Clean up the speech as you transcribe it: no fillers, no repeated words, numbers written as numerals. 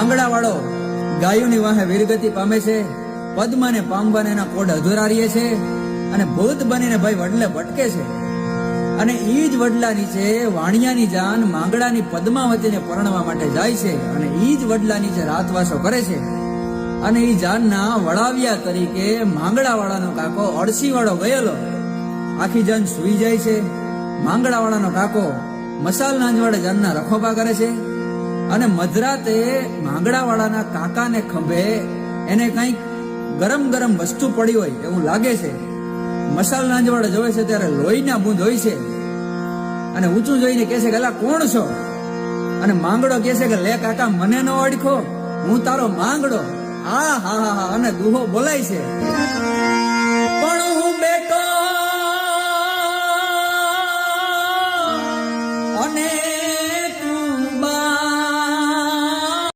માંગડા વાળો ગાયોની વાહે વીરગતિ પામે છે, પદ્માને પામવાને એના કોડ અધૂરા રહીએ છે, અને ભૂત બનીને ભાઈ વડલે ભટકે છે. અને ઈ જ વડલા નીચે વાણિયાની જાન માંગડાની પદ્માવતીને પરણવા માટે જાય છે, અને ઈ જ વડલા નીચે રાતવાસો કરે છે. અને ઈ જાનના વડાવિયા તરીકે માંગડા વાળાનો કાકો અળસી વાળો ગયેલો આખી જાન સુઈ જાય છે. માંગડા વાળાનો કાકો મસાલ નાંજવાડે જાનના રખોપા કરે છે, અને મધરાતે માંગડા વાળાના કાકાને ખંભે એને કંઈક ગરમ ગરમ વસ્તુ પડી હોય એવું લાગે છે. મસાલ નાંજવાડે જોવે છે ત્યારે લોહીના બૂંદ હોય છે, અને ઊંચું જોઈને કહે છે કે અલા કોણ છો? અને માંગડો કહે છે કે લે કાકા મને ન ઓળખો, હું તારો માંગડો. હા હા હા હા, અને દુહો બોલાય છે, પણ હું બેટો અને